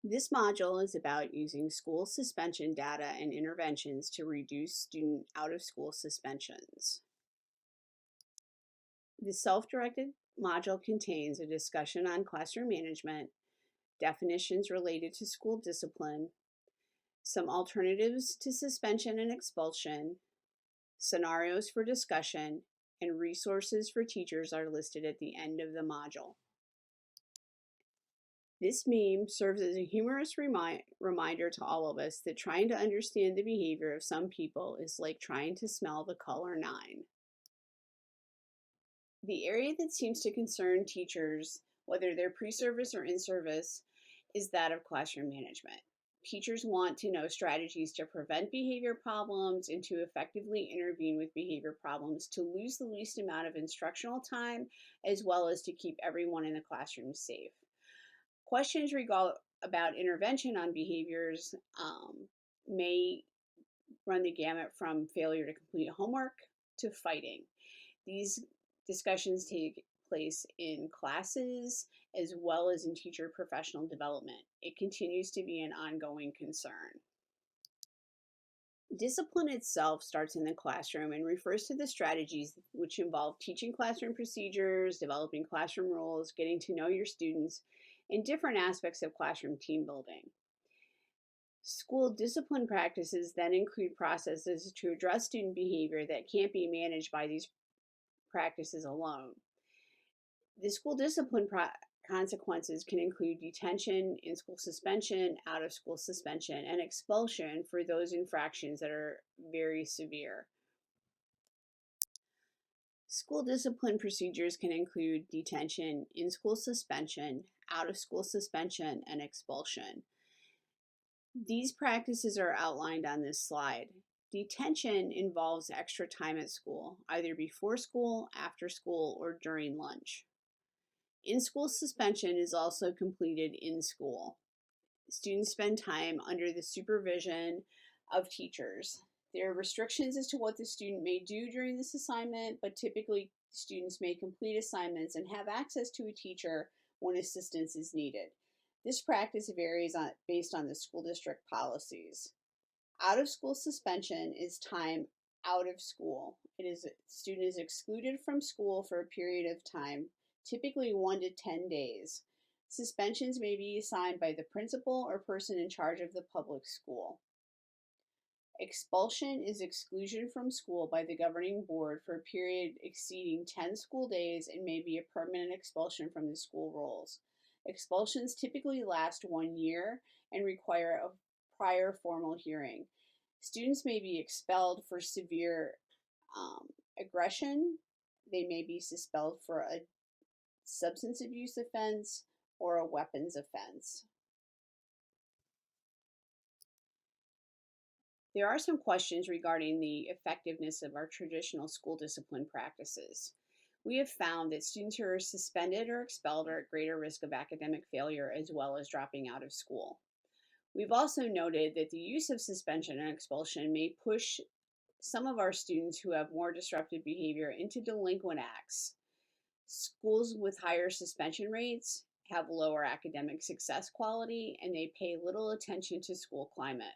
This module is about using school suspension data and interventions to reduce student out-of-school suspensions. The self-directed module contains a discussion on classroom management, definitions related to school discipline, some alternatives to suspension and expulsion, scenarios for discussion, and resources for teachers are listed at the end of the module. This meme serves as a humorous reminder to all of us that trying to understand the behavior of some people is like trying to smell the color 9. The area that seems to concern teachers, whether they're pre-service or in-service, is that of classroom management. Teachers want to know strategies to prevent behavior problems and to effectively intervene with behavior problems to lose the least amount of instructional time, as well as to keep everyone in the classroom safe. Questions about intervention on behaviors may run the gamut from failure to complete homework to fighting. These discussions take place in classes as well as in teacher professional development. It continues to be an ongoing concern. Discipline itself starts in the classroom and refers to the strategies which involve teaching classroom procedures, developing classroom rules, getting to know your students, and different aspects of classroom team building. School discipline practices then include processes to address student behavior that can't be managed by these practices alone. The school discipline consequences can include detention, in-school suspension, out-of-school suspension, and expulsion for those infractions that are very severe. School discipline procedures can include detention, in-school suspension, out-of-school suspension, and expulsion. These practices are outlined on this slide. Detention involves extra time at school, either before school, after school, or during lunch. In-school suspension is also completed in school. Students spend time under the supervision of teachers. There are restrictions as to what the student may do during this assignment, but typically students may complete assignments and have access to a teacher when assistance is needed. This practice varies based on the school district policies. Out-of-school suspension is time out of school. The student is excluded from school for a period of time, typically 1 to 10 days. Suspensions may be assigned by the principal or person in charge of the public school. Expulsion is exclusion from school by the governing board for a period exceeding 10 school days and may be a permanent expulsion from the school rolls. Expulsions typically last 1 year and require a prior formal hearing. Students may be expelled for severe aggression. They may be expelled for a substance abuse offense or a weapons offense. There are some questions regarding the effectiveness of our traditional school discipline practices. We have found that students who are suspended or expelled are at greater risk of academic failure as well as dropping out of school. We've also noted that the use of suspension and expulsion may push some of our students who have more disruptive behavior into delinquent acts. Schools with higher suspension rates have lower academic success quality and they pay little attention to school climate.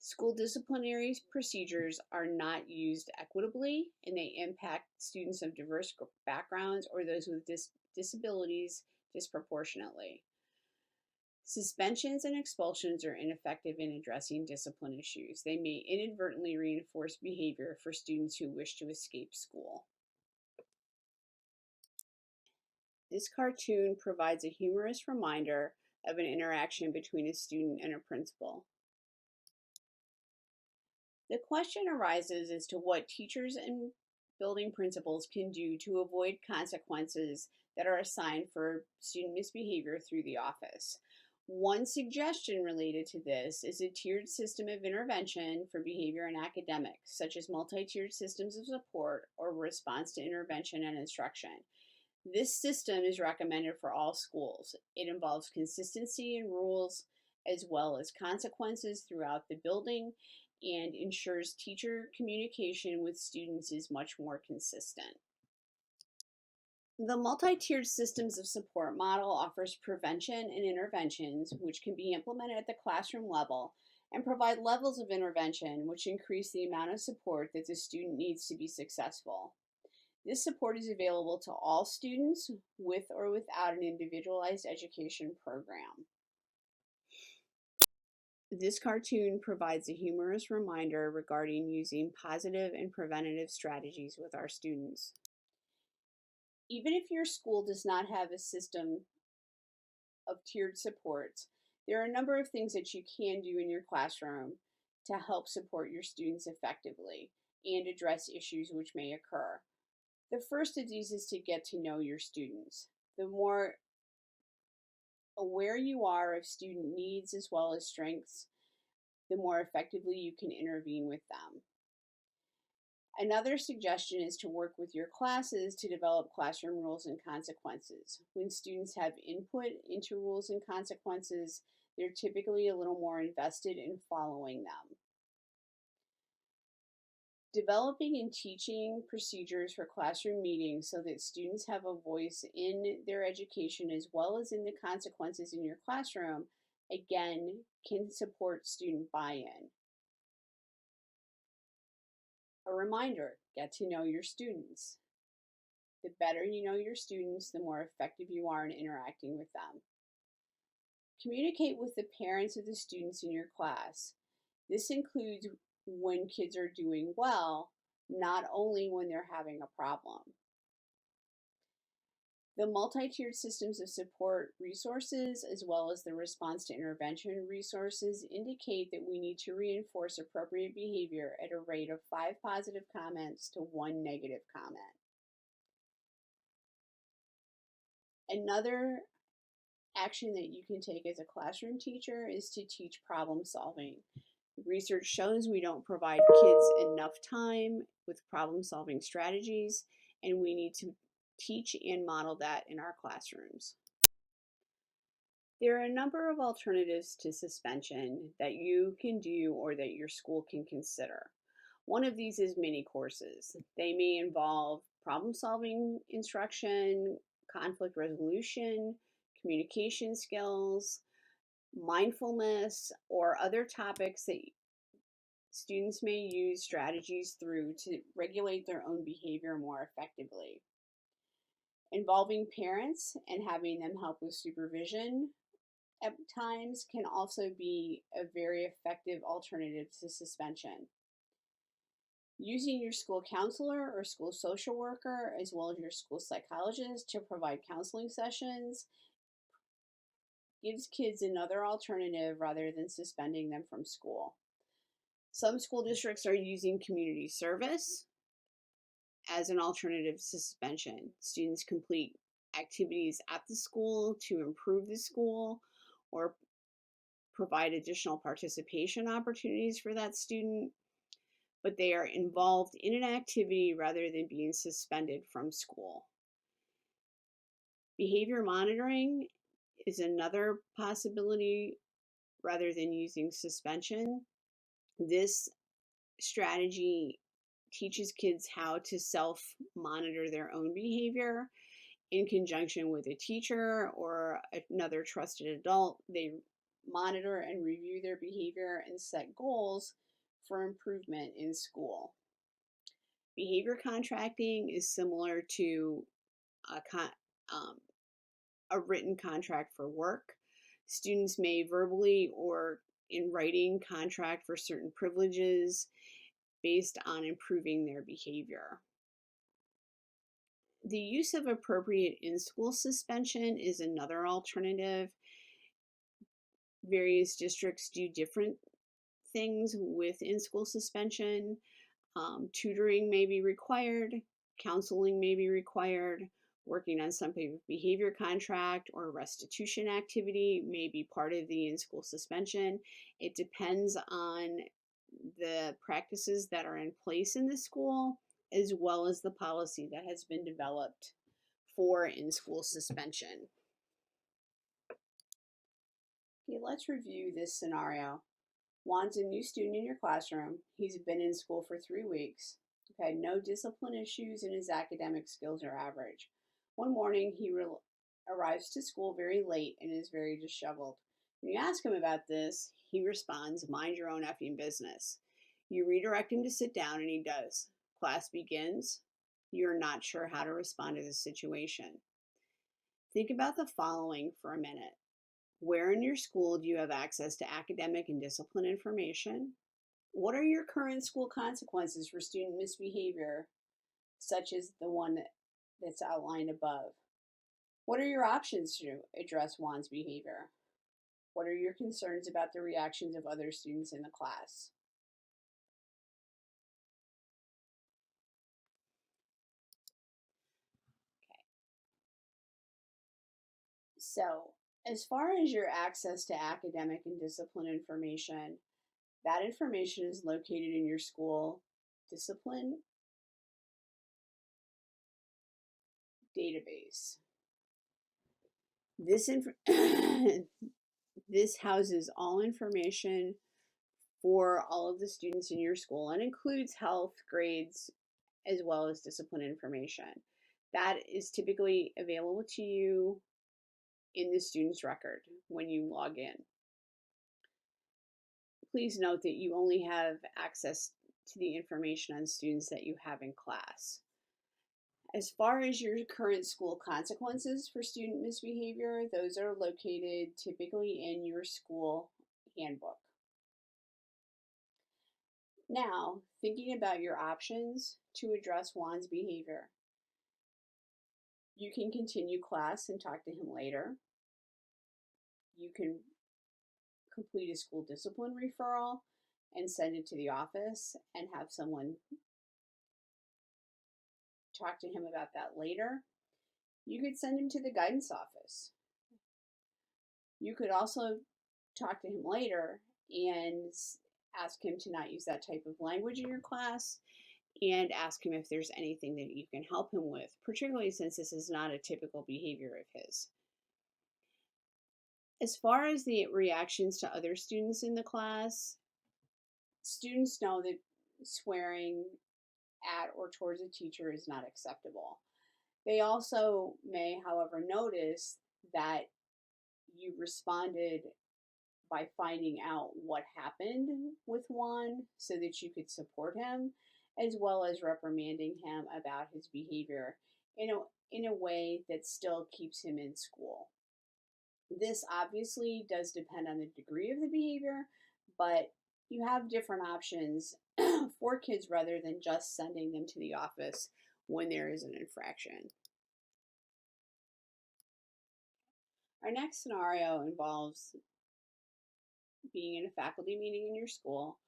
School disciplinary procedures are not used equitably and they impact students of diverse backgrounds or those with disabilities disproportionately. Suspensions and expulsions are ineffective in addressing discipline issues. They may inadvertently reinforce behavior for students who wish to escape school. This cartoon provides a humorous reminder of an interaction between a student and a principal. The question arises as to what teachers and building principals can do to avoid consequences that are assigned for student misbehavior through the office. One suggestion related to this is a tiered system of intervention for behavior and academics, such as multi-tiered systems of support or response to intervention and instruction. This system is recommended for all schools. It involves consistency in rules as well as consequences throughout the building and ensures teacher communication with students is much more consistent. The multi-tiered systems of support model offers prevention and interventions which can be implemented at the classroom level and provide levels of intervention which increase the amount of support that the student needs to be successful. This support is available to all students with or without an individualized education program. This cartoon provides a humorous reminder regarding using positive and preventative strategies with our students. Even if your school does not have a system of tiered supports, there are a number of things that you can do in your classroom to help support your students effectively and address issues which may occur. The first of these is to get to know your students. The more aware you are of student needs as well as strengths, the more effectively you can intervene with them. Another suggestion is to work with your classes to develop classroom rules and consequences. When students have input into rules and consequences, they're typically a little more invested in following them. Developing and teaching procedures for classroom meetings so that students have a voice in their education as well as in the consequences in your classroom, again, can support student buy-in. A reminder, get to know your students. The better you know your students, the more effective you are in interacting with them. Communicate with the parents of the students in your class. This includes when kids are doing well, not only when they're having a problem. The multi-tiered systems of support resources, as well as the response to intervention resources, indicate that we need to reinforce appropriate behavior at a rate of 5 positive comments to 1 negative comment. Another action that you can take as a classroom teacher is to teach problem solving. Research shows we don't provide kids enough time with problem solving strategies, and we need to teach and model that in our classrooms. There are a number of alternatives to suspension that you can do or that your school can consider. One of these is mini courses. They may involve problem solving instruction, conflict resolution, communication skills, mindfulness, or other topics that students may use strategies through to regulate their own behavior more effectively. Involving parents and having them help with supervision at times can also be a very effective alternative to suspension. Using your school counselor or school social worker, as well as your school psychologist, to provide counseling sessions gives kids another alternative rather than suspending them from school. Some school districts are using community service as an alternative to suspension. Students complete activities at the school to improve the school or provide additional participation opportunities for that student, but they are involved in an activity rather than being suspended from school. Behavior monitoring is another possibility rather than using suspension. This strategy teaches kids how to self-monitor their own behavior in conjunction with a teacher or another trusted adult. They monitor and review their behavior and set goals for improvement in school. Behavior contracting is similar to a written contract for work. Students may verbally or in writing contract for certain privileges based on improving their behavior. The use of appropriate in-school suspension is another alternative. Various districts do different things with in-school suspension. Tutoring may be required, counseling may be required, working on some type of behavior contract or restitution activity may be part of the in-school suspension. It depends on the practices that are in place in the school, as well as the policy that has been developed for in-school suspension. Okay, let's review this scenario. Juan's a new student in your classroom. He's been in school for 3 weeks. Okay, no discipline issues and his academic skills are average. One morning, he arrives to school very late and is very disheveled. When you ask him about this, he responds, "Mind your own effing business." You redirect him to sit down, and he does. Class begins. You're not sure how to respond to this situation. Think about the following for a minute. Where in your school do you have access to academic and discipline information? What are your current school consequences for student misbehavior, such as the one that's outlined above? What are your options to address Juan's behavior? What are your concerns about the reactions of other students in the class? So, as far as your access to academic and discipline information, that information is located in your school discipline database. This this houses all information for all of the students in your school and includes health, grades, as well as discipline information. That is typically available to you in the student's record when you log in. Please note that you only have access to the information on students that you have in class. As far as your current school consequences for student misbehavior, those are located typically in your school handbook. Now, thinking about your options to address Juan's behavior. You can continue class and talk to him later. You can complete a school discipline referral and send it to the office and have someone talk to him about that later. You could send him to the guidance office. You could also talk to him later and ask him to not use that type of language in your class and ask him if there's anything that you can help him with, particularly since this is not a typical behavior of his. As far as the reactions to other students in the class, students know that swearing at or towards a teacher is not acceptable. They also may, however, notice that you responded by finding out what happened with Juan so that you could support him, as well as reprimanding him about his behavior in a way that still keeps him in school. This obviously does depend on the degree of the behavior, but you have different options for kids rather than just sending them to the office when there is an infraction. Our next scenario involves being in a faculty meeting in your school.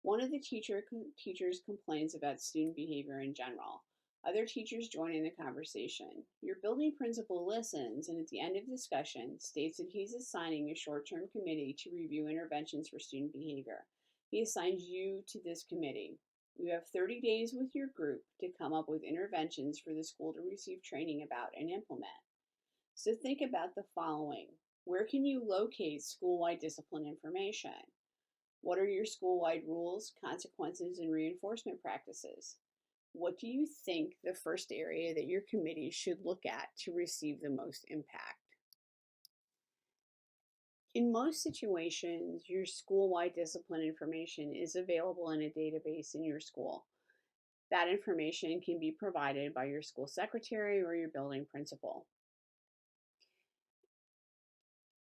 One of the teachers complains about student behavior in general. Other teachers join in the conversation. Your building principal listens and at the end of the discussion states that he's assigning a short-term committee to review interventions for student behavior. He assigns you to this committee. You have 30 days with your group to come up with interventions for the school to receive training about and implement. So think about the following. Where can you locate school-wide discipline information? What are your school-wide rules, consequences, and reinforcement practices? What do you think the first area that your committee should look at to receive the most impact? In most situations, your school-wide discipline information is available in a database in your school. That information can be provided by your school secretary or your building principal.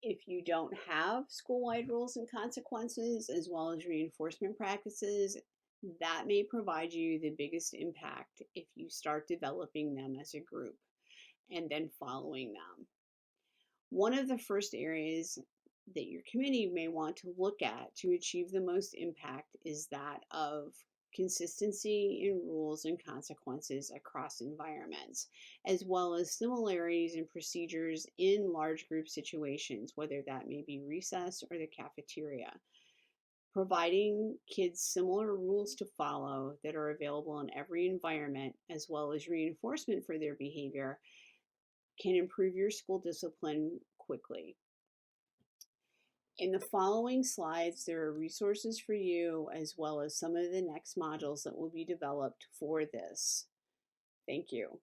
If you don't have school-wide rules and consequences, as well as reinforcement practices, that may provide you the biggest impact if you start developing them as a group and then following them. One of the first areas that your committee may want to look at to achieve the most impact is that of consistency in rules and consequences across environments, as well as similarities in procedures in large group situations, whether that may be recess or the cafeteria. Providing kids similar rules to follow that are available in every environment, as well as reinforcement for their behavior, can improve your school discipline quickly. In the following slides, there are resources for you as well as some of the next modules that will be developed for this. Thank you.